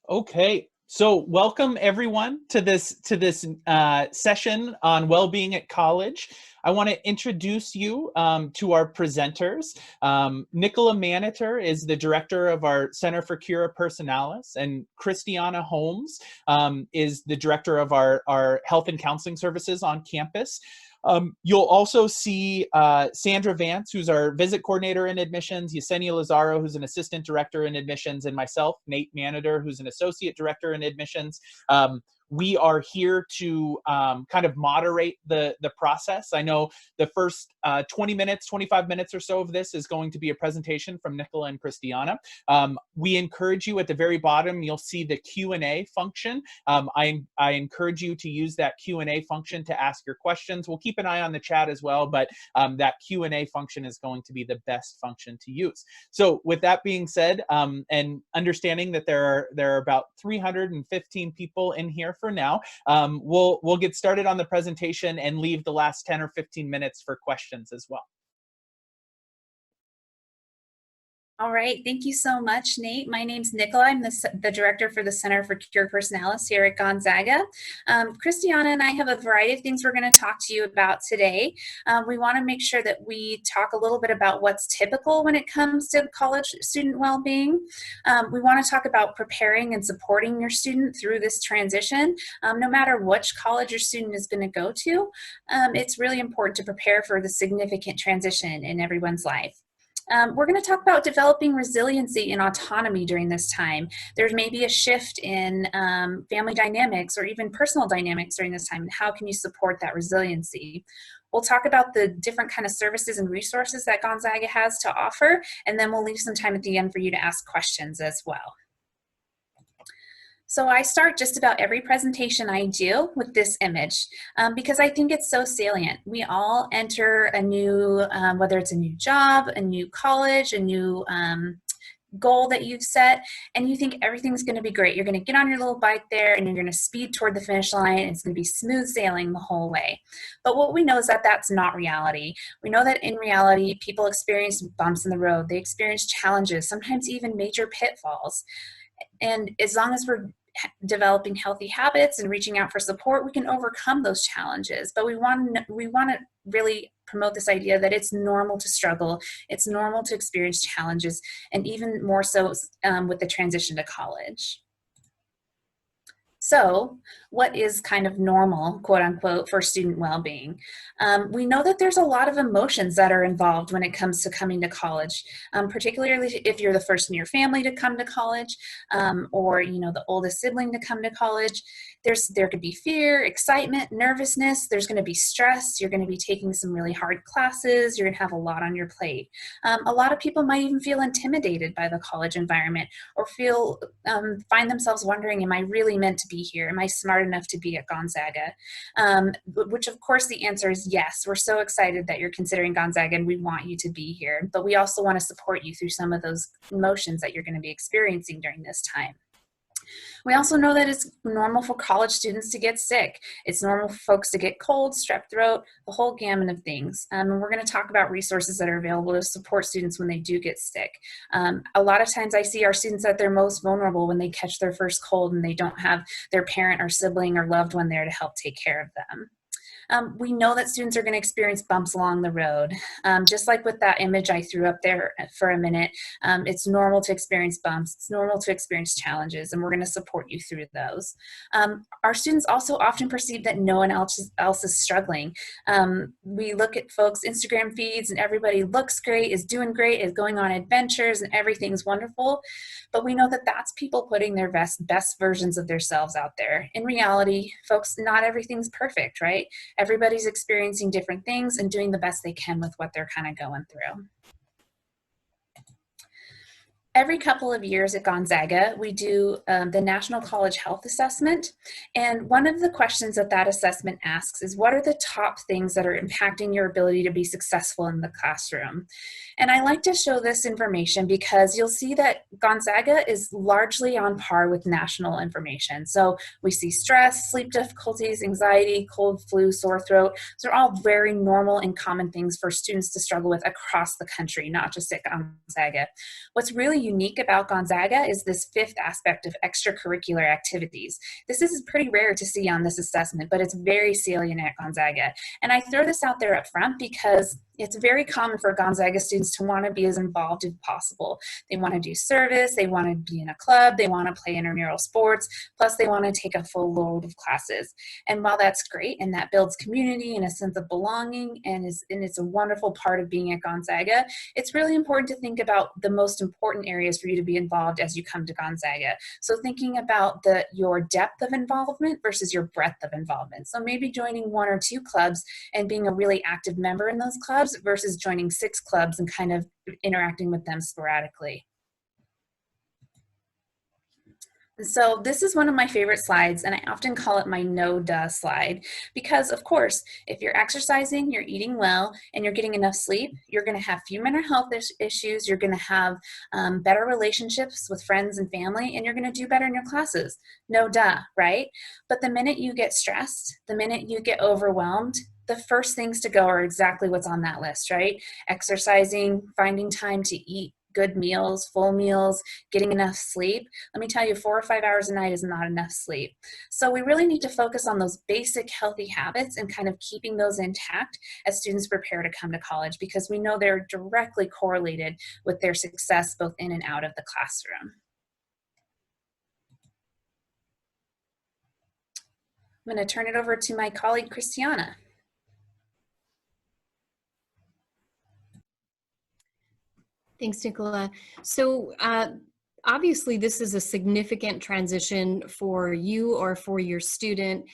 Okay, so welcome everyone to this session on well-being at college. I want to introduce you to our presenters. Nicola Maniter is the director of our Center for Cura Pursonalis, and Christiana Holmes is the director of our health and counseling services on campus. You'll also see Sandra Vance, who's our visit coordinator in admissions, Yesenia Lazaro, who's an assistant director in admissions, and myself, Nate Maniter, who's an associate director in admissions. We are here to kind of moderate the process. I know the first 20 minutes, 25 minutes or so of this is going to be a presentation from Nicola and Christiana. We encourage you at the very bottom, you'll see the Q&A function. I encourage you to use that Q&A function to ask your questions. We'll keep an eye on the chat as well, but that Q&A function is going to be the best function to use. So with that being said, and understanding that there are about 315 people in here for now, we'll get started on the presentation and leave the last 10 or 15 minutes for questions as well. All right, thank you so much, Nate. My name's Nicola. I'm the director for the Center for Cura Pursonalis here at Gonzaga. Christiana and I have a variety of things we're going to talk to you about today. We want to make sure that we talk a little bit about what's typical when it comes to college student well-being. We want to talk about preparing and supporting your student through this transition. No matter which college your student is going to go to, it's really important to prepare for the significant transition in everyone's life. We're going to talk about developing resiliency and autonomy during this time. There's maybe a shift in family dynamics or even personal dynamics during this time, and how can you support that resiliency? We'll talk about the different kind of services and resources that Gonzaga has to offer, and then we'll leave some time at the end for you to ask questions as well. So I start just about every presentation I do with this image because I think it's so salient. We all enter a new, whether it's a new job, a new college, a new goal that you've set, and you think everything's going to be great. You're going to get on your little bike there and you're going to speed toward the finish line, and it's going to be smooth sailing the whole way. But what we know is that that's not reality. We know that in reality, people experience bumps in the road. They experience challenges, sometimes even major pitfalls. And as long as we're developing healthy habits and reaching out for support, we can overcome those challenges. But we want to really promote this idea that it's normal to struggle, it's normal to experience challenges, and even more so with the transition to college. So what is kind of normal, quote unquote, for student well-being? We know that there's a lot of emotions that are involved when it comes to coming to college, particularly if you're the first in your family to come to college, or the oldest sibling to come to college. There could be fear, excitement, nervousness. There's going to be stress. You're going to be taking some really hard classes. You're going to have a lot on your plate. A lot of people might even feel intimidated by the college environment, or find themselves wondering, am I really meant to be here? Am I smart enough to be at Gonzaga? Which of course the answer is yes. We're so excited that you're considering Gonzaga and we want you to be here, but we also want to support you through some of those emotions that you're going to be experiencing during this time. We also know that it's normal for college students to get sick. It's normal for folks to get cold, strep throat, the whole gamut of things. And we're going to talk about resources that are available to support students when they do get sick. A lot of times I see our students at their most vulnerable when they catch their first cold and they don't have their parent or sibling or loved one there to help take care of them. We know that students are going to experience bumps along the road. Just like with that image I threw up there for a minute, it's normal to experience bumps. It's normal to experience challenges, and we're going to support you through those. Our students also often perceive that no one else is struggling. We look at folks' Instagram feeds and everybody looks great, is doing great, is going on adventures, and everything's wonderful. But we know that that's people putting their best versions of themselves out there. In reality, folks, not everything's perfect, right? Everybody's experiencing different things and doing the best they can with what they're kind of going through. Every couple of years at Gonzaga, we do the National College Health Assessment. And one of the questions that that assessment asks is, what are the top things that are impacting your ability to be successful in the classroom? And I like to show this information because you'll see that Gonzaga is largely on par with national information. So we see stress, sleep difficulties, anxiety, cold, flu, sore throat. Those are all very normal and common things for students to struggle with across the country, not just at Gonzaga. What's really unique about Gonzaga is this fifth aspect of extracurricular activities. This is pretty rare to see on this assessment, but it's very salient at Gonzaga. And I throw this out there up front because it's very common for Gonzaga students to want to be as involved as possible. They want to do service, they want to be in a club, they want to play intramural sports, plus they want to take a full load of classes. And while that's great and that builds community and a sense of belonging and it's a wonderful part of being at Gonzaga, it's really important to think about the most important areas for you to be involved as you come to Gonzaga. So thinking about your depth of involvement versus your breadth of involvement. So maybe joining 1 or 2 clubs and being a really active member in those clubs versus joining 6 clubs and kind of interacting with them sporadically. So this is one of my favorite slides, and I often call it my no-duh slide, because of course, if you're exercising, you're eating well, and you're getting enough sleep, you're going to have few mental health issues, you're going to have better relationships with friends and family, and you're going to do better in your classes. No duh, right? But the minute you get stressed, the minute you get overwhelmed, the first things to go are exactly what's on that list, right? Exercising, finding time to eat good meals, full meals, getting enough sleep. Let me tell you, 4 or 5 hours a night is not enough sleep. So we really need to focus on those basic healthy habits and kind of keeping those intact as students prepare to come to college, because we know they're directly correlated with their success both in and out of the classroom. I'm going to turn it over to my colleague, Christiana. Thanks, Nicola. So obviously this is a significant transition for you or for your student,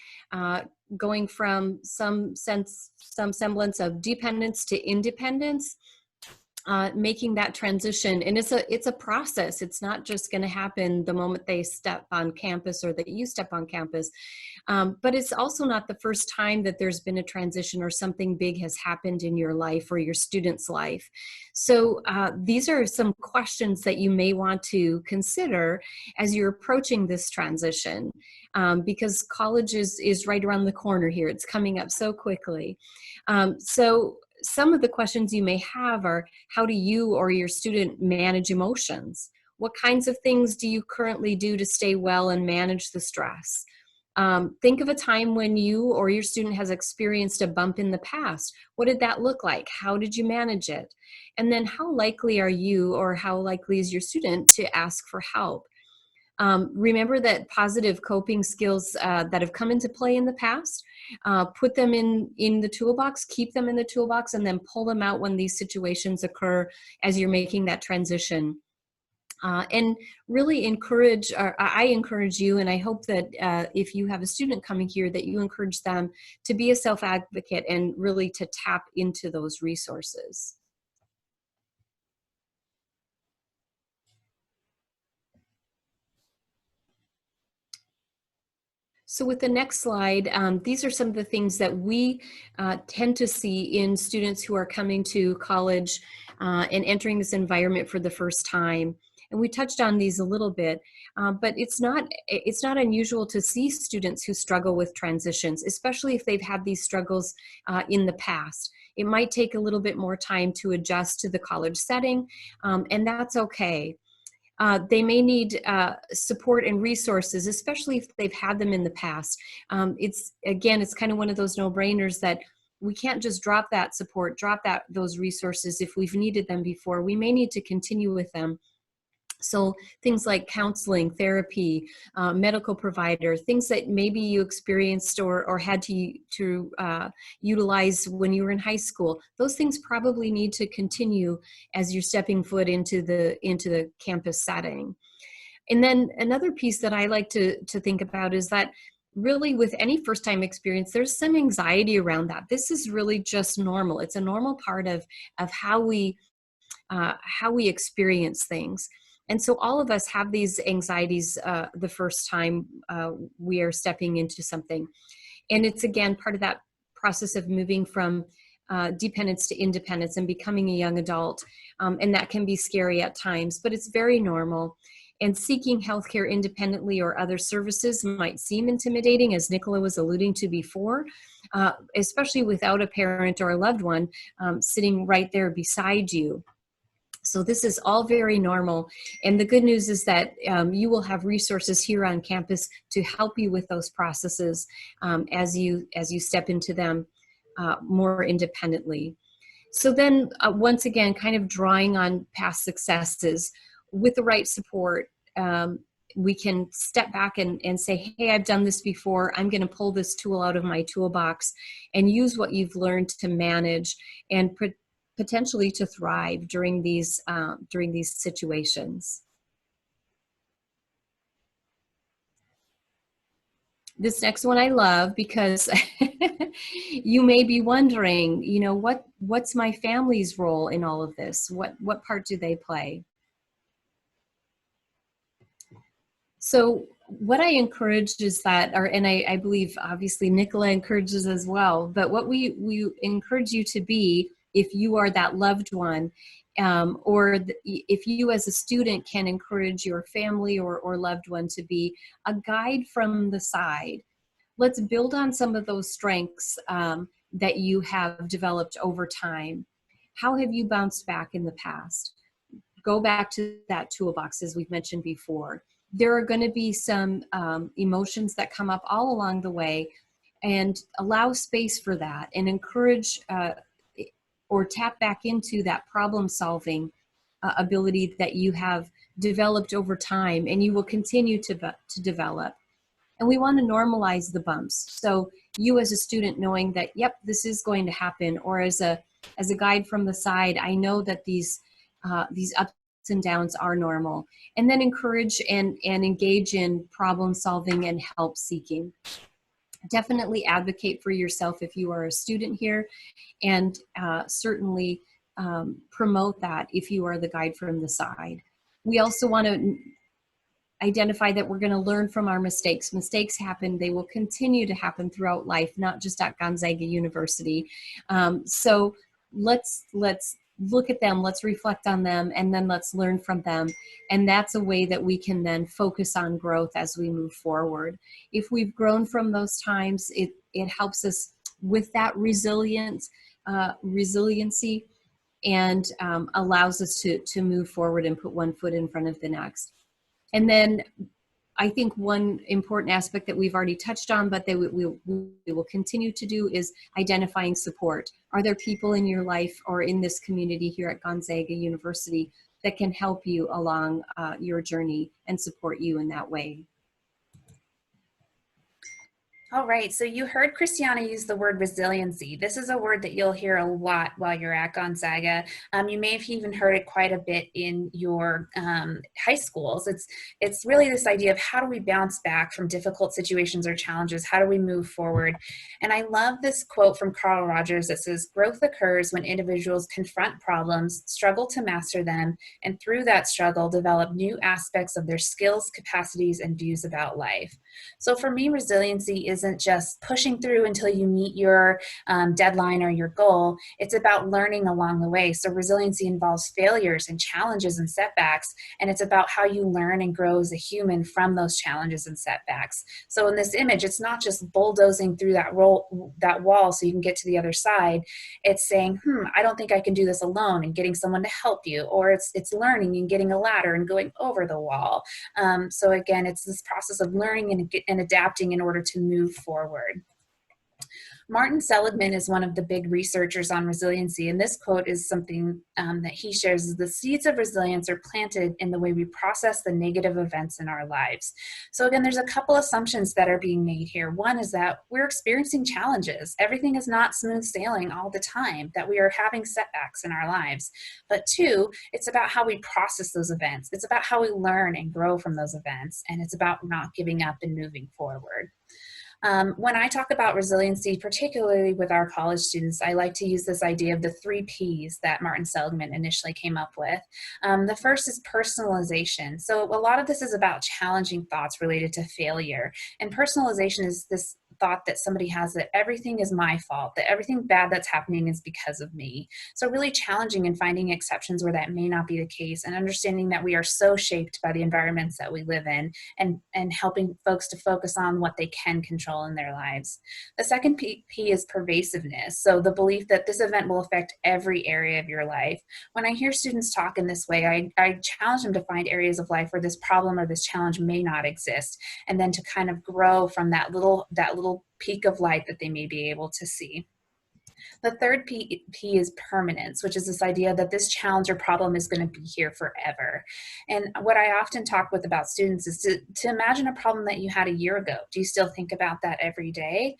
going from some semblance of dependence to independence, making that transition. And it's a process. It's not just going to happen the moment they step on campus or that you step on campus. But it's also not the first time that there's been a transition or something big has happened in your life or your student's life. So these are some questions that you may want to consider as you're approaching this transition, because college is right around the corner here. It's coming up so quickly. So some of the questions you may have are, how do you or your student manage emotions? What kinds of things do you currently do to stay well and manage the stress? Think of a time when you or your student has experienced a bump in the past. What did that look like? How did you manage it? And then how likely are you or how likely is your student to ask for help? Remember that positive coping skills that have come into play in the past, put them in the toolbox, keep them in the toolbox, and then pull them out when these situations occur as you're making that transition. And really I encourage you, and I hope that if you have a student coming here, that you encourage them to be a self-advocate and really to tap into those resources. So with the next slide, these are some of the things that we tend to see in students who are coming to college and entering this environment for the first time. And we touched on these a little bit, but it's not unusual to see students who struggle with transitions, especially if they've had these struggles in the past. It might take a little bit more time to adjust to the college setting, and that's okay. They may need support and resources, especially if they've had them in the past. It's kind of one of those no-brainers that we can't just drop that support, those resources if we've needed them before. We may need to continue with them. So things like counseling, therapy, medical provider, things that maybe you experienced or had to utilize when you were in high school, those things probably need to continue as you're stepping foot into the campus setting. And then another piece that I like to think about is that really with any first-time experience, there's some anxiety around that. This is really just normal. It's a normal part of how we experience things. And so all of us have these anxieties the first time we are stepping into something. And it's, again, part of that process of moving from dependence to independence and becoming a young adult. And that can be scary at times, but it's very normal. And seeking healthcare independently or other services might seem intimidating, as Nicola was alluding to before, especially without a parent or a loved one sitting right there beside you. So this is all very normal. And the good news is that you will have resources here on campus to help you with those processes as you step into them more independently. So then once again, kind of drawing on past successes with the right support, we can step back and say, hey, I've done this before. I'm going to pull this tool out of my toolbox and use what you've learned to manage and potentially to thrive during these situations. This next one I love because you may be wondering, you know, what's my family's role in all of this? What part do they play? So what I encourage is that, and I believe obviously Nicola encourages as well, but what we encourage you to be, if you are that loved one, if you as a student can encourage your family or loved one to be a guide from the side. Let's build on some of those strengths that you have developed over time. How have you bounced back in the past? Go back to that toolbox, as we've mentioned before. There are going to be some emotions that come up all along the way, and allow space for that and encourage or tap back into that problem solving ability that you have developed over time and you will continue to develop. And we want to normalize the bumps. So you as a student knowing that, yep, this is going to happen, or as a guide from the side, I know that these ups and downs are normal. And then encourage and engage in problem solving and help seeking. Definitely advocate for yourself if you are a student here, and certainly promote that if you are the guide from the side. We also want to identify that we're going to learn from our mistakes. Mistakes happen. They will continue to happen throughout life, not just at Gonzaga University. So let's look at them, let's reflect on them, and then let's learn from them. And that's a way that we can then focus on growth as we move forward. If we've grown from those times, it helps us with that resiliency and allows us to move forward and put one foot in front of the next. And then I think one important aspect that we've already touched on, but that we will continue to do, is identifying support. Are there people in your life or in this community here at Gonzaga University that can help you along your journey and support you in that way? All right, so you heard Christiana use the word resiliency. This is a word that you'll hear a lot while you're at Gonzaga. You may have even heard it quite a bit in your high schools. It's really this idea of how do we bounce back from difficult situations or challenges? How do we move forward? And I love this quote from Carl Rogers that says, growth occurs when individuals confront problems, struggle to master them, and through that struggle, develop new aspects of their skills, capacities, and views about life. So for me, resiliency isn't just pushing through until you meet your deadline or your goal. It's about learning along the way. So resiliency involves failures and challenges and setbacks, and it's about how you learn and grow as a human from those challenges and setbacks. So in this image, it's not just bulldozing through that wall so you can get to the other side. It's saying, I don't think I can do this alone, and getting someone to help you. Or it's learning and getting a ladder and going over the wall. So again, it's this process of learning and adapting in order to move forward. Martin Seligman is one of the big researchers on resiliency, and this quote is something that he shares: is the seeds of resilience are planted in the way we process the negative events in our lives. So again, there's a couple assumptions that are being made here. One is that we're experiencing challenges. Everything is not smooth sailing all the time, that we are having setbacks in our lives. But two, it's about how we process those events. It's about how we learn and grow from those events, and it's about not giving up and moving forward. When I talk about resiliency, particularly with our college students, I like to use this idea of the 3 Ps that Martin Seligman initially came up with. The first is personalization. So a lot of this is about challenging thoughts related to failure. And personalization is this thought that somebody has that everything is my fault, that everything bad that's happening is because of me. So really challenging and finding exceptions where that may not be the case, and understanding that we are so shaped by the environments that we live in, and helping folks to focus on what they can control in their lives. The second P is pervasiveness. So the belief that this event will affect every area of your life. When I hear students talk in this way, I challenge them to find areas of life where this problem or this challenge may not exist, and then to kind of grow from that little peak of light that they may be able to see. The third P is permanence, which is this idea that this challenge or problem is going to be here forever. And what I often talk with about students is to imagine a problem that you had a year ago. Do you still think about that every day?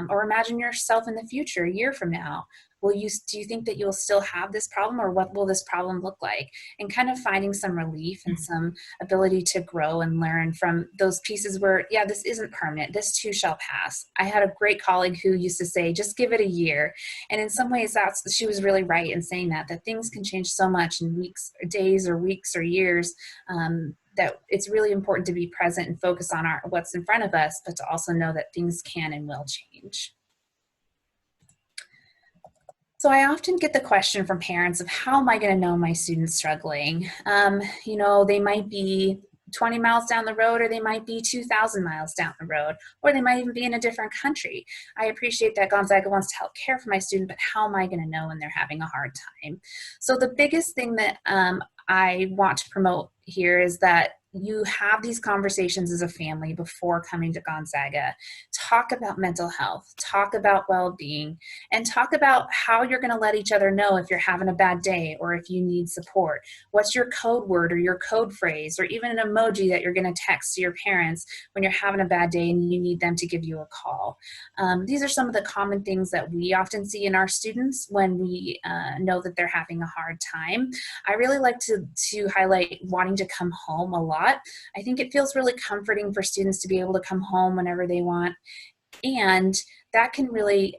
Or imagine yourself in the future, a year from now. Do you think that you'll still have this problem, or what will this problem look like? And kind of finding some relief and some ability to grow and learn from those pieces where, yeah, this isn't permanent. This too shall pass. I had a great colleague who used to say, just give it a year. And in some ways, she was really right in saying that things can change so much in days or weeks or years, that it's really important to be present and focus on what's in front of us, but to also know that things can and will change. So I often get the question from parents of, how am I going to know my student's struggling? They might be 20 miles down the road, or they might be 2,000 miles down the road, or they might even be in a different country. I appreciate that Gonzaga wants to help care for my student, but how am I going to know when they're having a hard time? So the biggest thing that I want to promote here is that you have these conversations as a family before coming to Gonzaga. Talk about mental health, talk about well-being, and talk about how you're going to let each other know if you're having a bad day or if you need support. What's your code word or your code phrase, or even an emoji that you're going to text to your parents when you're having a bad day and you need them to give you a call. These are some of the common things that we often see in our students when we know that they're having a hard time. I really like to highlight wanting to come home a lot. I think it feels really comforting for students to be able to come home whenever they want, and that can really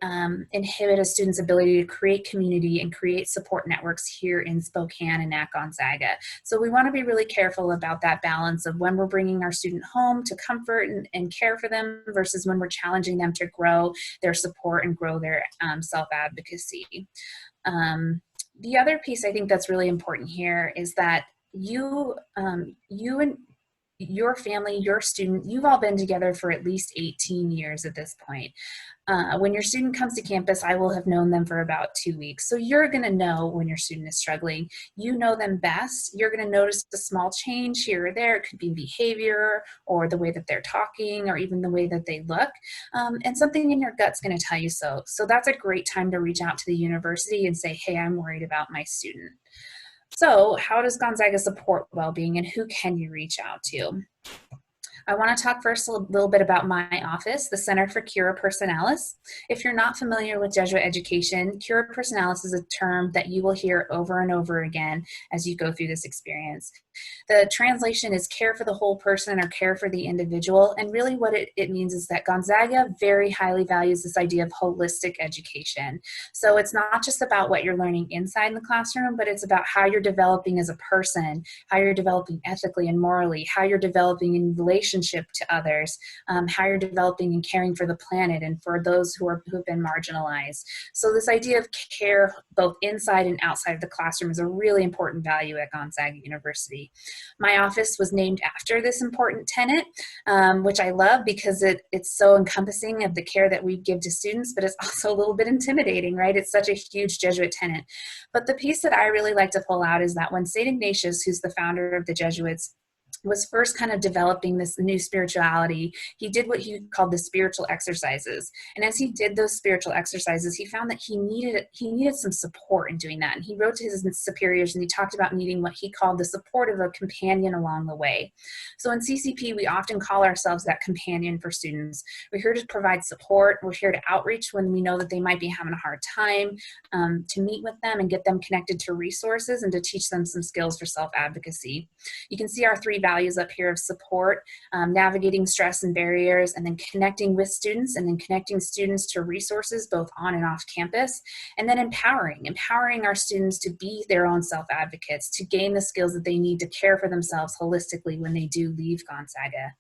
inhibit a student's ability to create community and create support networks here in Spokane and at Gonzaga. So we want to be really careful about that balance of when we're bringing our student home to comfort and care for them versus when we're challenging them to grow their support and grow their self-advocacy. The other piece I think that's really important here is that you and your family, your student, you've all been together for at least 18 years at this point. When your student comes to campus, I will have known them for about 2 weeks. So you're going to know when your student is struggling. You know them best. You're going to notice a small change here or there. It could be behavior or the way that they're talking or even the way that they look. And something in your gut's going to tell you so. So that's a great time to reach out to the university and say, hey, I'm worried about my student. So how does Gonzaga support well-being, and who can you reach out to? I want to talk first a little bit about my office, the Center for Cura Pursonalis. If you're not familiar with Jesuit education, Cura Pursonalis is a term that you will hear over and over again as you go through this experience. The translation is care for the whole person or care for the individual, and really what it means is that Gonzaga very highly values this idea of holistic education. So it's not just about what you're learning inside the classroom, but it's about how you're developing as a person, how you're developing ethically and morally, how you're developing in relationship to others, how you're developing and caring for the planet and for those who have been marginalized. So this idea of care both inside and outside of the classroom is a really important value at Gonzaga University. My office was named after this important tenet, which I love because it's so encompassing of the care that we give to students, but it's also a little bit intimidating, right? It's such a huge Jesuit tenet. But the piece that I really like to pull out is that when St. Ignatius, who's the founder of the Jesuits, was first kind of developing this new spirituality, he did what he called the spiritual exercises. And as he did those spiritual exercises, he found that he needed some support in doing that. And he wrote to his superiors and he talked about needing what he called the support of a companion along the way. So in CCP, we often call ourselves that companion for students. We're here to provide support. We're here to outreach when we know that they might be having a hard time, to meet with them and get them connected to resources and to teach them some skills for self-advocacy. You can see our three values up here of support, navigating stress and barriers, and then connecting with students, and then connecting students to resources both on and off campus, and then empowering our students to be their own self-advocates, to gain the skills that they need to care for themselves holistically when they do leave Gonzaga.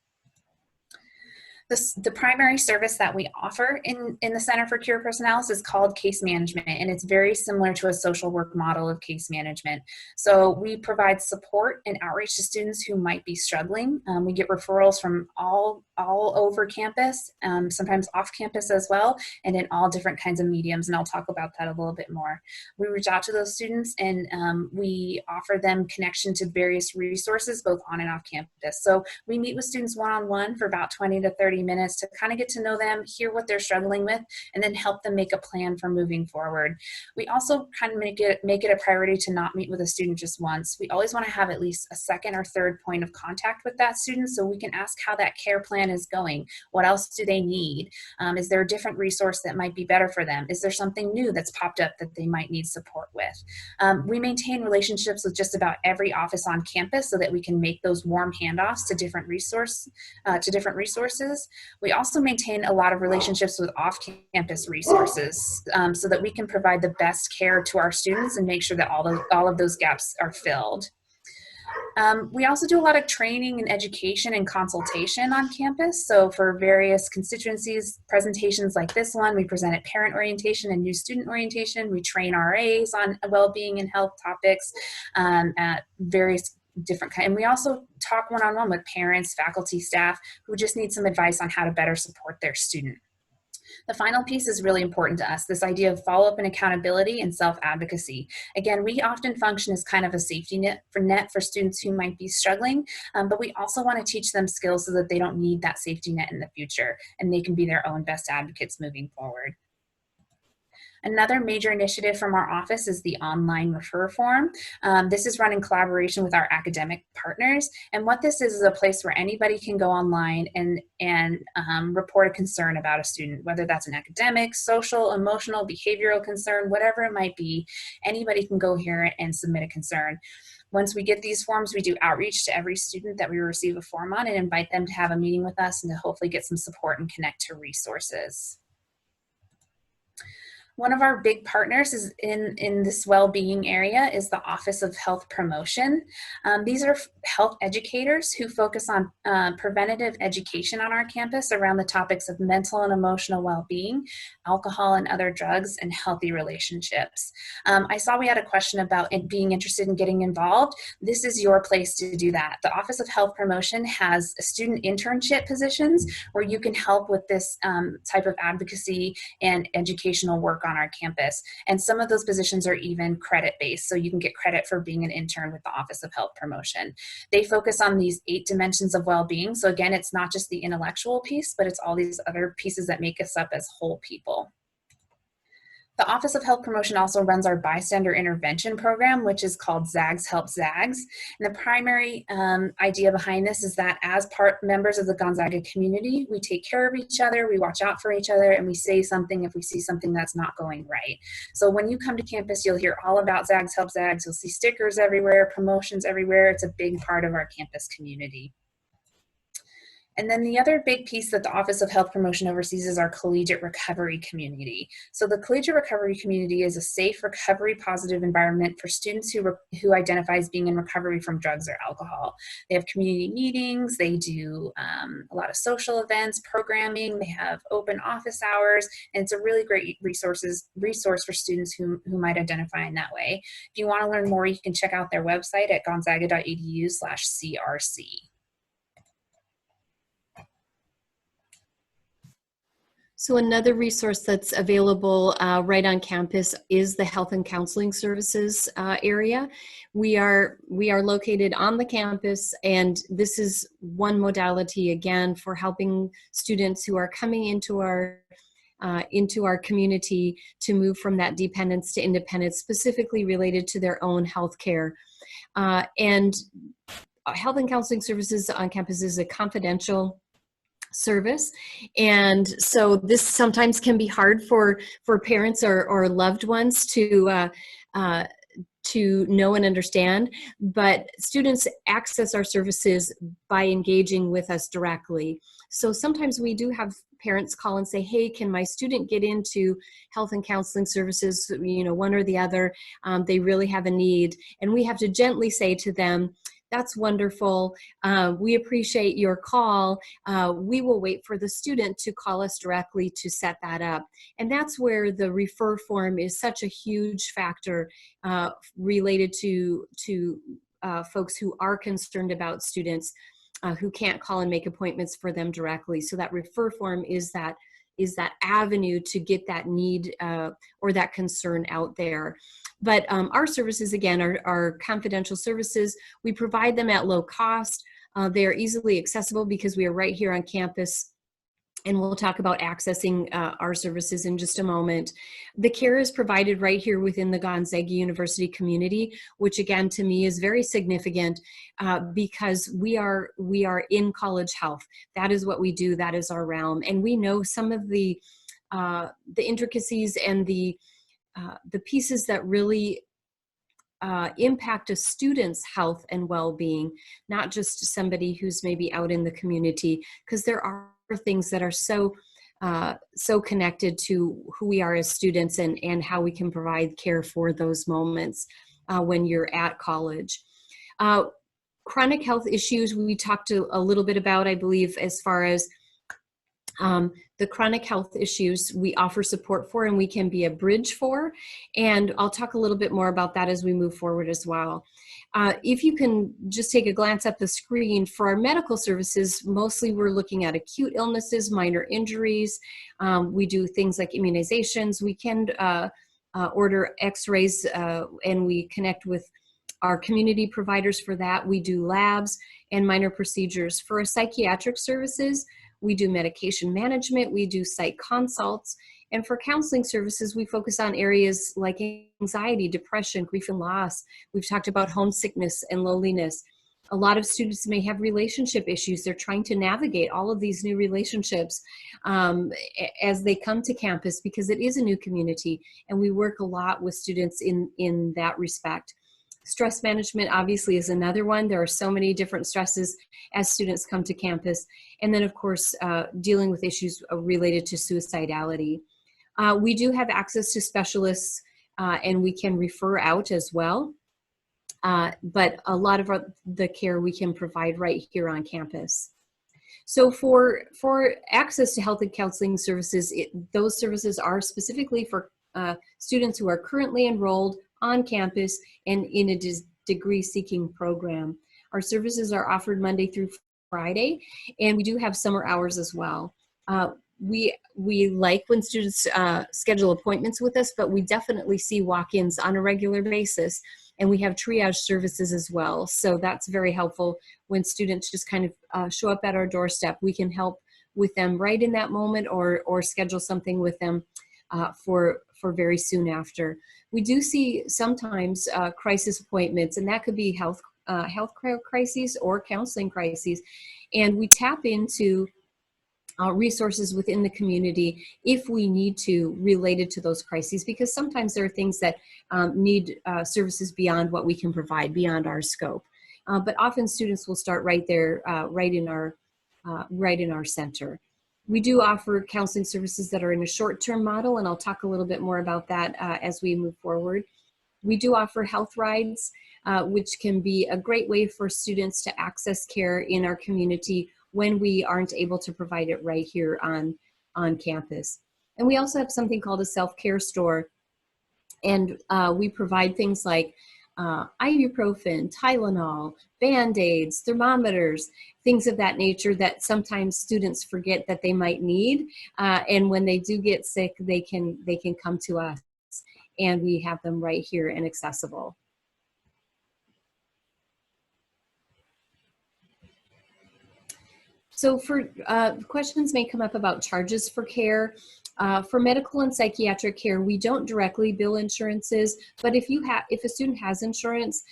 The primary service that we offer in the Center for Cura Pursonalis is called case management, and it's very similar to a social work model of case management. So we provide support and outreach to students who might be struggling. We get referrals from all over campus, sometimes off campus as well, and in all different kinds of mediums, and I'll talk about that a little bit more. We reach out to those students and we offer them connection to various resources both on and off campus. So we meet with students one-on-one for about 20 to 30 minutes to kind of get to know them, hear what they're struggling with, and then help them make a plan for moving forward. We also kind of make it a priority to not meet with a student just once. We always want to have at least a second or third point of contact with that student so we can ask how that care plan is going. What else do they need? Is there a different resource that might be better for them? Is there something new that's popped up that they might need support with? We maintain relationships with just about every office on campus so that we can make those warm handoffs to different resources. We also maintain a lot of relationships with off-campus resources so that we can provide the best care to our students and make sure that all of those gaps are filled. We also do a lot of training and education and consultation on campus. So for various constituencies, presentations like this one, we present at parent orientation and new student orientation. We train RAs on well-being and health topics at various different kinds. And we also talk one-on-one with parents, faculty, staff who just need some advice on how to better support their student. The final piece is really important to us, this idea of follow-up and accountability and self-advocacy. Again, we often function as kind of a safety net for students who might be struggling, but we also want to teach them skills so that they don't need that safety net in the future and they can be their own best advocates moving forward. Another major initiative from our office is the online refer form. This is run in collaboration with our academic partners. And what this is a place where anybody can go online and report a concern about a student, whether that's an academic, social, emotional, behavioral concern, whatever it might be. Anybody can go here and submit a concern. Once we get these forms, we do outreach to every student that we receive a form on and invite them to have a meeting with us and to hopefully get some support and connect to resources. One of our big partners is in this well-being area is the Office of Health Promotion. These are health educators who focus on preventative education on our campus around the topics of mental and emotional well-being, alcohol and other drugs, and healthy relationships. I saw we had a question about being interested in getting involved. This is your place to do that. The Office of Health Promotion has student internship positions where you can help with this type of advocacy and educational work on our campus. And some of those positions are even credit-based, so you can get credit for being an intern with the Office of Health Promotion. They focus on these 8 dimensions of well-being. So again, it's not just the intellectual piece, but it's all these other pieces that make us up as whole people. The Office of Health Promotion also runs our bystander intervention program, which is called ZAGS Help ZAGS. And the primary idea behind this is that as members of the Gonzaga community, we take care of each other, we watch out for each other, and we say something if we see something that's not going right. So when you come to campus, you'll hear all about ZAGS Help ZAGS. You'll see stickers everywhere, promotions everywhere. It's a big part of our campus community. And then the other big piece that the Office of Health Promotion oversees is our collegiate recovery community. So the collegiate recovery community is a safe, recovery positive environment for students who identify as being in recovery from drugs or alcohol. They have community meetings, they do a lot of social events, programming, they have open office hours, and it's a really great resource for students who might identify in that way. If you want to learn more, you can check out their website at gonzaga.edu/CRC. So another resource that's available right on campus is the Health and Counseling Services area. We are located on the campus, and this is one modality, again, for helping students who are coming into our community to move from that dependence to independence, specifically related to their own health care. And Health and Counseling Services on campus is a confidential service, and so this sometimes can be hard for parents or loved ones to know and understand, but students access our services by engaging with us directly. So sometimes we do have parents call and say, hey, can my student get into Health and Counseling Services, one or the other? They really have a need. And we have to gently say to them, That's wonderful. We appreciate your call. We will wait for the student to call us directly to set that up. And that's where the refer form is such a huge factor related to folks who are concerned about students who can't call and make appointments for them directly. So that refer form is that avenue to get that need or that concern out there. But our services, again, are confidential services. We provide them at low cost. They are easily accessible because we are right here on campus. And we'll talk about accessing our services in just a moment. The care is provided right here within the Gonzaga University community, which again, to me is very significant because we are in college health. That is what we do, that is our realm. And we know some of the intricacies and the pieces that really impact a student's health and well-being, not just somebody who's maybe out in the community, because there are things that are so connected to who we are as students and how we can provide care for those moments when you're at college. Chronic health issues we talked a little bit about, I believe, as far as the chronic health issues we offer support for and we can be a bridge for. And I'll talk a little bit more about that as we move forward as well. If you can just take a glance at the screen, for our medical services, mostly we're looking at acute illnesses, minor injuries. We do things like immunizations. We can order x-rays and we connect with our community providers for that. We do labs and minor procedures. For our psychiatric services, we do medication management, we do psych consults, and for counseling services, we focus on areas like anxiety, depression, grief and loss. We've talked about homesickness and loneliness. A lot of students may have relationship issues. They're trying to navigate all of these new relationships as they come to campus because it is a new community, and we work a lot with students in that respect. Stress management obviously is another one. There are so many different stresses as students come to campus. And then of course, dealing with issues related to suicidality. We do have access to specialists and we can refer out as well. But a lot of the care we can provide right here on campus. So for access to health and counseling services, those services are specifically for students who are currently enrolled on campus and in a degree-seeking program. Our services are offered Monday through Friday, and we do have summer hours as well. We like when students schedule appointments with us, but we definitely see walk-ins on a regular basis, and we have triage services as well. So that's very helpful when students just kind of show up at our doorstep. We can help with them right in that moment or schedule something with them for very soon after. We do see sometimes crisis appointments, and that could be health crises or counseling crises. And we tap into resources within the community if we need to, related to those crises, because sometimes there are things that need services beyond what we can provide, beyond our scope. But often students will start right there, right in our center. We do offer counseling services that are in a short-term model, and I'll talk a little bit more about that as we move forward. We do offer health rides, which can be a great way for students to access care in our community when we aren't able to provide it right here on campus. And we also have something called a self-care store, and we provide things like ibuprofen, Tylenol, Band-Aids, thermometers, things of that nature that sometimes students forget that they might need. And when they do get sick, they can come to us, and we have them right here and accessible. So for questions may come up about charges for care. For medical and psychiatric care, we don't directly bill insurances, but if a student has insurance,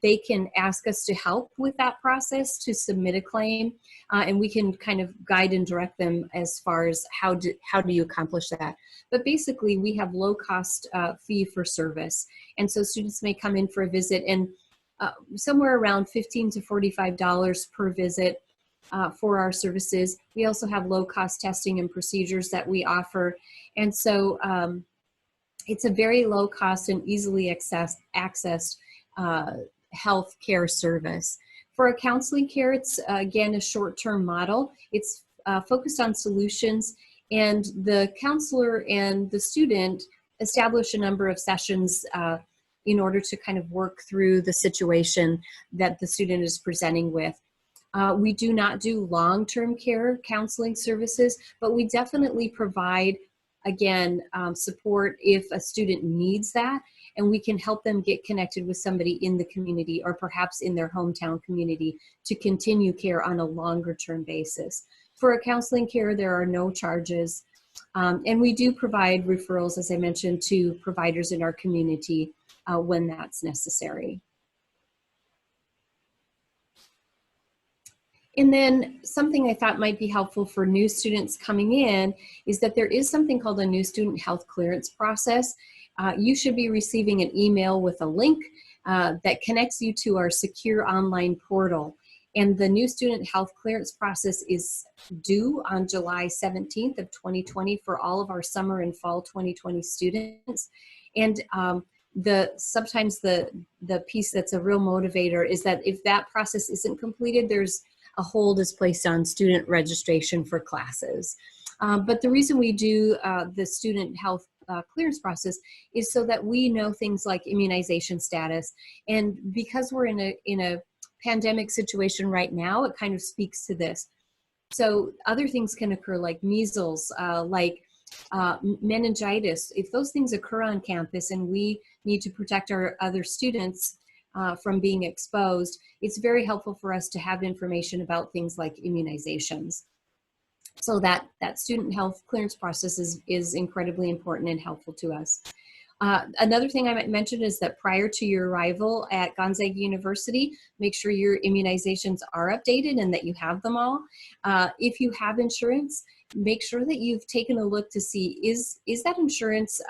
they can ask us to help with that process to submit a claim, and we can kind of guide and direct them as far as how do you accomplish that. But basically, we have low cost fee for service, and so students may come in for a visit, and somewhere around $15 to $45 per visit. For our services. We also have low-cost testing and procedures that we offer. And so it's a very low-cost and easily accessed health care service. For a counseling care, it's again a short-term model. It's focused on solutions, and the counselor and the student establish a number of sessions in order to kind of work through the situation that the student is presenting with. We do not do long-term care counseling services, but we definitely provide, again, support if a student needs that, and we can help them get connected with somebody in the community or perhaps in their hometown community to continue care on a longer-term basis. For a counseling care, there are no charges, and we do provide referrals, as I mentioned, to providers in our community when that's necessary. And then something I thought might be helpful for new students coming in is that there is something called a new student health clearance process. You should be receiving an email with a link that connects you to our secure online portal. And the new student health clearance process is due on July 17th of 2020 for all of our summer and fall 2020 students. And sometimes the piece that's a real motivator is that if that process isn't completed, there's a hold is placed on student registration for classes. But the reason we do the student health clearance process is so that we know things like immunization status. And because we're in a pandemic situation right now, it kind of speaks to this. So other things can occur like measles, like meningitis. If those things occur on campus and we need to protect our other students from being exposed, it's very helpful for us to have information about things like immunizations. So that student health clearance process is incredibly important and helpful to us. Another thing I might mention is that prior to your arrival at Gonzaga University, make sure your immunizations are updated and that you have them all. If you have insurance, make sure that you've taken a look to see, is that insurance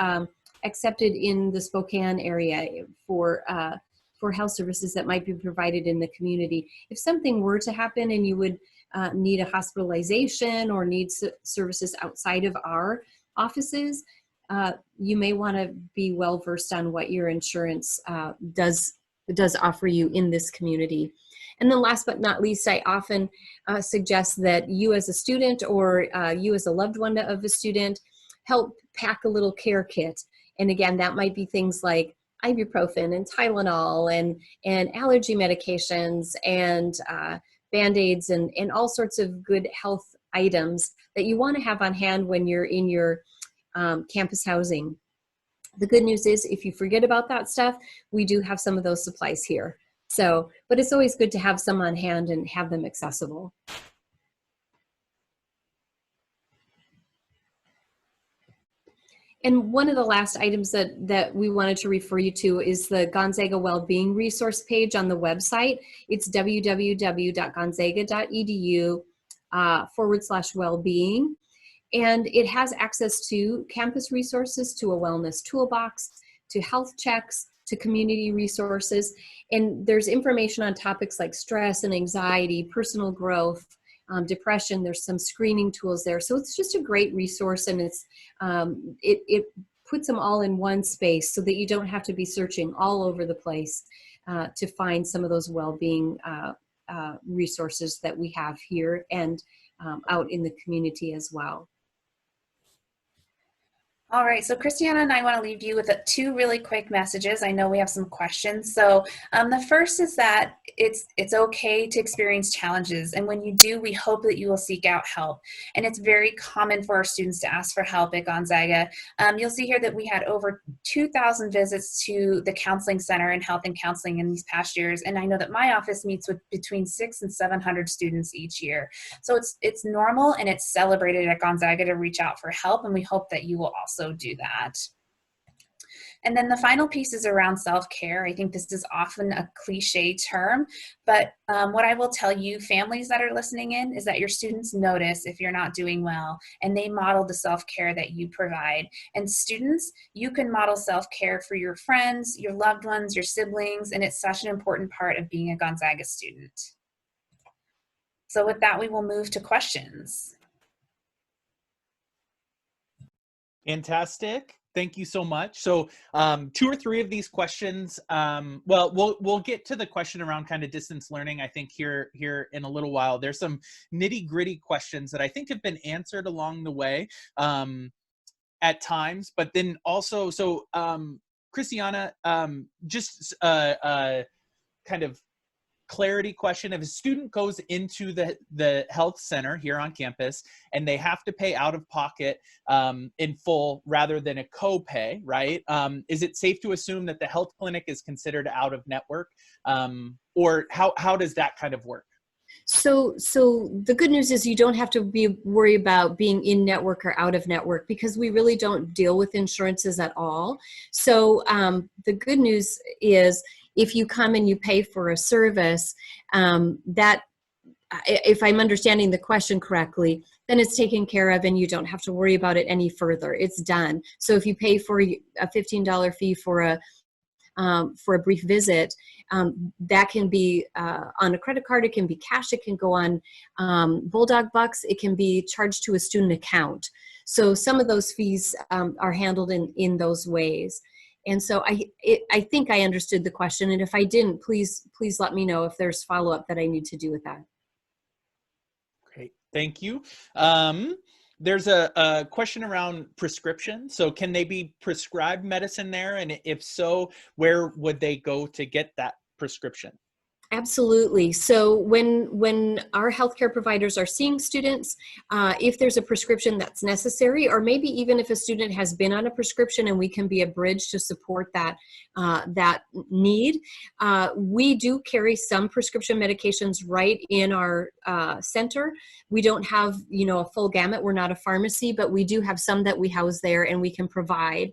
accepted in the Spokane area for health services that might be provided in the community. If something were to happen and you would need a hospitalization or need services outside of our offices, you may want to be well versed on what your insurance does offer you in this community. And then last but not least, I often suggest that you as a student or you as a loved one of a student help pack a little care kit. And again, that might be things like ibuprofen and Tylenol and allergy medications and Band-Aids and all sorts of good health items that you want to have on hand when you're in your campus housing. The good news is if you forget about that stuff, we do have some of those supplies here. So, but it's always good to have some on hand and have them accessible. And one of the last items that we wanted to refer you to is the Gonzaga Wellbeing resource page on the website. It's www.gonzaga.edu/wellbeing. And it has access to campus resources, to a wellness toolbox, to health checks, to community resources. And there's information on topics like stress and anxiety, personal growth, depression. There's some screening tools there. So it's just a great resource, and it puts them all in one space so that you don't have to be searching all over the place to find some of those well-being resources that we have here and out in the community as well. All right, so Christiana and I want to leave you with two really quick messages. I know we have some questions. So the first is that it's okay to experience challenges. And when you do, we hope that you will seek out help. And it's very common for our students to ask for help at Gonzaga. You'll see here that we had over 2,000 visits to the counseling center and health and counseling in these past years. And I know that my office meets with between 600 and 700 students each year. So it's normal and it's celebrated at Gonzaga to reach out for help. And we hope that you will also do that. And then the final piece is around self-care. I think this is often a cliche term, but what I will tell you, families that are listening in, is that your students notice if you're not doing well, and they model the self-care that you provide. And students, you can model self-care for your friends, your loved ones, your siblings, and it's such an important part of being a Gonzaga student. So with that, we will move to questions. Fantastic. Thank you so much. So 2 or 3 of these questions, well, we'll get to the question around kind of distance learning, I think, here in a little while. There's some nitty-gritty questions that I think have been answered along the way at times, but then also, so Christiana, just kind of clarity question. If a student goes into the health center here on campus and they have to pay out of pocket in full rather than a copay, right? Is it safe to assume that the health clinic is considered out of network? Or how does that kind of work? So the good news is you don't have to worry about being in network or out of network, because we really don't deal with insurances at all. So the good news is, if you come and you pay for a service, that, if I'm understanding the question correctly, then it's taken care of and you don't have to worry about it any further. It's done. So if you pay for a $15 fee for a brief visit, that can be on a credit card, it can be cash, it can go on Bulldog Bucks, it can be charged to a student account. So some of those fees are handled in those ways. And so I think I understood the question, and if I didn't, please let me know if there's follow-up that I need to do with that. Great, thank you. There's a question around prescription. So can they be prescribed medicine there? And if so, where would they go to get that prescription? Absolutely. So when our healthcare providers are seeing students, if there's a prescription that's necessary, or maybe even if a student has been on a prescription and we can be a bridge to support that need, we do carry some prescription medications right in our center. We don't have, a full gamut. We're not a pharmacy, but we do have some that we house there and we can provide.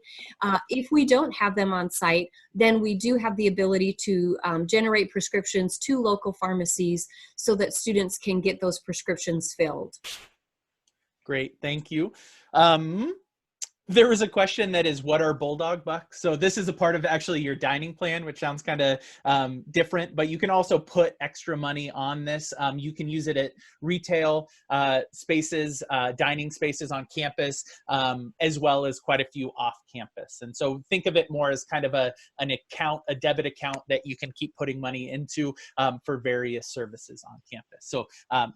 If we don't have them on site, then we do have the ability to generate prescriptions to local pharmacies so that students can get those prescriptions filled. Great, thank you. There was a question that is, what are Bulldog Bucks? So this is a part of actually your dining plan, which sounds kind of different, but you can also put extra money on this. You can use it at retail spaces, dining spaces on campus, as well as quite a few off campus. And so think of it more as kind of an account, a debit account that you can keep putting money into for various services on campus. So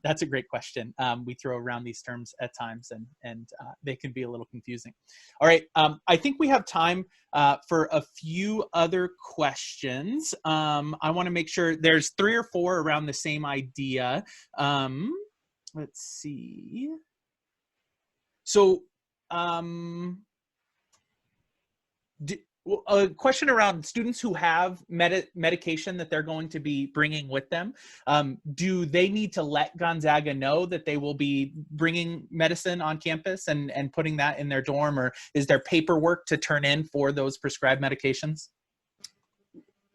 that's a great question. We throw around these terms at times, and they can be a little confusing. All right, I think we have time for a few other questions. I want to make sure there's 3 or 4 around the same idea. Let's see. So a question around students who have medication that they're going to be bringing with them. Do they need to let Gonzaga know that they will be bringing medicine on campus and putting that in their dorm, or is there paperwork to turn in for those prescribed medications?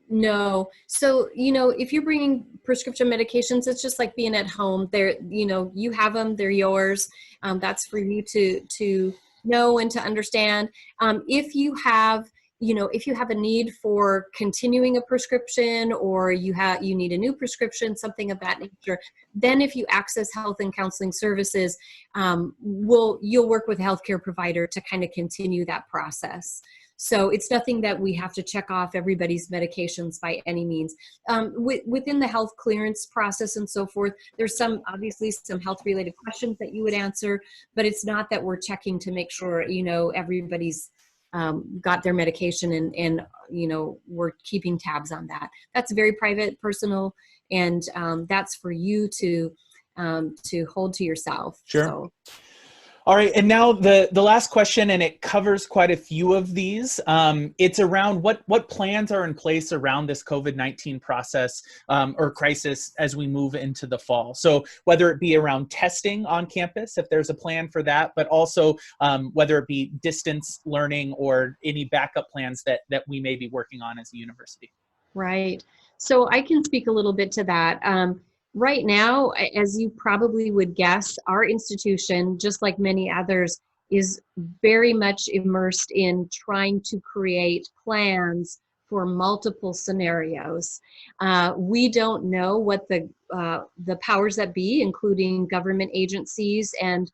No. So, if you're bringing prescription medications, it's just like being at home. They're, you have them, they're yours. That's for you to know and to understand. If you have a need for continuing a prescription, or you need a new prescription, something of that nature, then if you access health and counseling services, you'll work with a healthcare provider to kind of continue that process. So it's nothing that we have to check off everybody's medications by any means. Within the health clearance process and so forth, there's obviously some health related questions that you would answer, but it's not that we're checking to make sure, everybody's got their medication and we're keeping tabs on that. That's very private, personal, and that's for you to hold to yourself. Sure. So. All right, and now the last question, and it covers quite a few of these. It's around what plans are in place around this COVID-19 process or crisis as we move into the fall. So whether it be around testing on campus, if there's a plan for that, but also whether it be distance learning or any backup plans that we may be working on as a university. Right. So I can speak a little bit to that. Right now, as you probably would guess, our institution, just like many others, is very much immersed in trying to create plans for multiple scenarios. We don't know what the powers that be, including government agencies and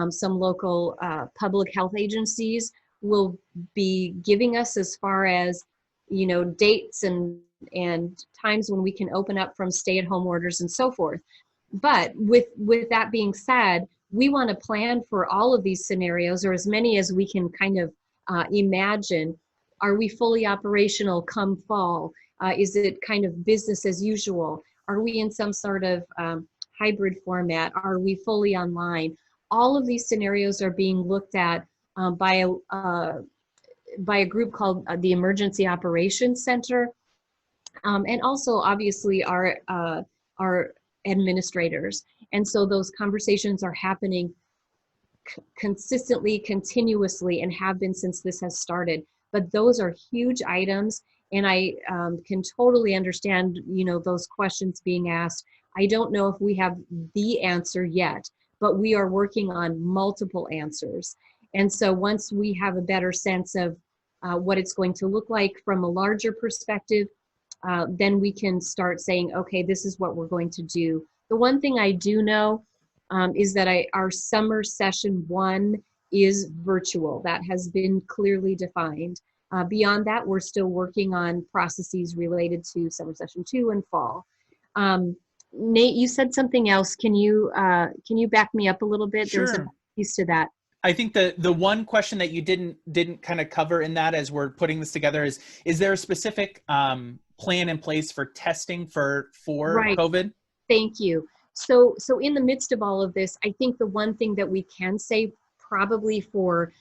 some local public health agencies, will be giving us as far as, you know, dates and times when we can open up from stay-at-home orders and so forth. But with that being said, we want to plan for all of these scenarios, or as many as we can kind of imagine. Are we fully operational come fall? Is it kind of business as usual? Are we in some sort of hybrid format? Are we fully online? All of these scenarios are being looked at by a group called the Emergency Operations Center, and also obviously our administrators. And so those conversations are happening consistently, continuously, and have been since this has started. But those are huge items, and I can totally understand, you know, those questions being asked. I don't know if we have the answer yet, but we are working on multiple answers. And so once we have a better sense of what it's going to look like from a larger perspective, then we can start saying, okay, this is what we're going to do. The one thing I do know is that our summer session 1 is virtual. That has been clearly defined. Beyond that, we're still working on processes related to summer session 2 and fall. Nate, you said something else. Can you back me up a little bit? Sure. There's a piece to that. I think the one question that you didn't kind of cover in that, as we're putting this together, is there a specific plan in place for testing for Right. COVID? Thank you. So in the midst of all of this, I think the one thing that we can say probably for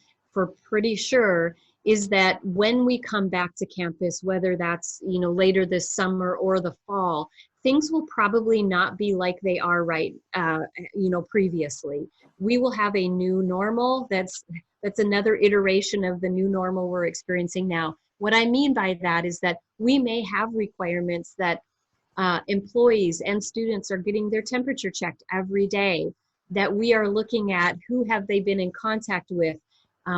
pretty sure is that when we come back to campus, whether that's, you know, later this summer or the fall, things will probably not be like they are right, you know, previously. We will have a new normal. That's another iteration of the new normal we're experiencing now. What I mean by that is that we may have requirements that employees and students are getting their temperature checked every day, that we are looking at who have they been in contact with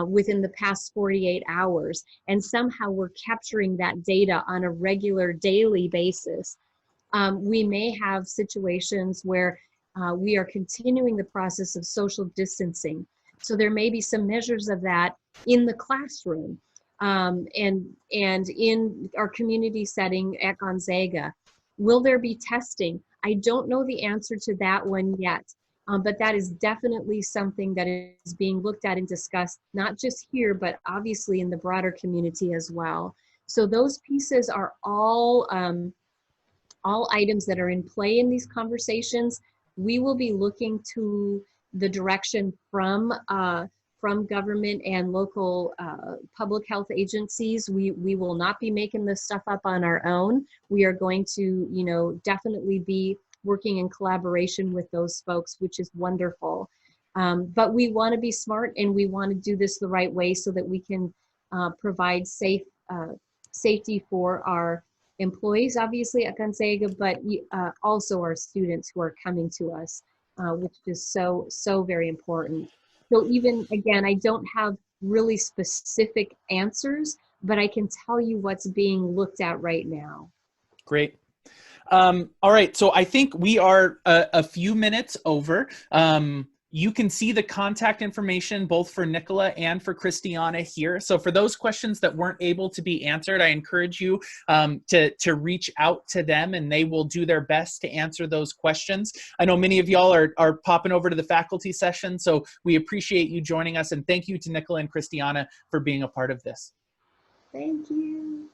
within the past 48 hours. And somehow we're capturing that data on a regular daily basis. We may have situations where we are continuing the process of social distancing. So there may be some measures of that in the classroom and in our community setting at Gonzaga. Will there be testing? I don't know the answer to that one yet, but that is definitely something that is being looked at and discussed, not just here, but obviously in the broader community as well. So those pieces are all items that are in play in these conversations. We will be looking to the direction from government and local public health agencies. We will not be making this stuff up on our own. We are going to, you know, definitely be working in collaboration with those folks, which is wonderful. But we want to be smart, and we want to do this the right way so that we can provide safety for our employees, obviously at Gonzaga, but also our students who are coming to us, which is so very important. So even, again, I don't have really specific answers, but I can tell you what's being looked at right now. Great. All right, so I think we are a few minutes over. You can see the contact information both for Nicola and for Christiana here. So for those questions that weren't able to be answered, I encourage you to reach out to them, and they will do their best to answer those questions. I know many of y'all are popping over to the faculty session, so we appreciate you joining us, and thank you to Nicola and Christiana for being a part of this. Thank you.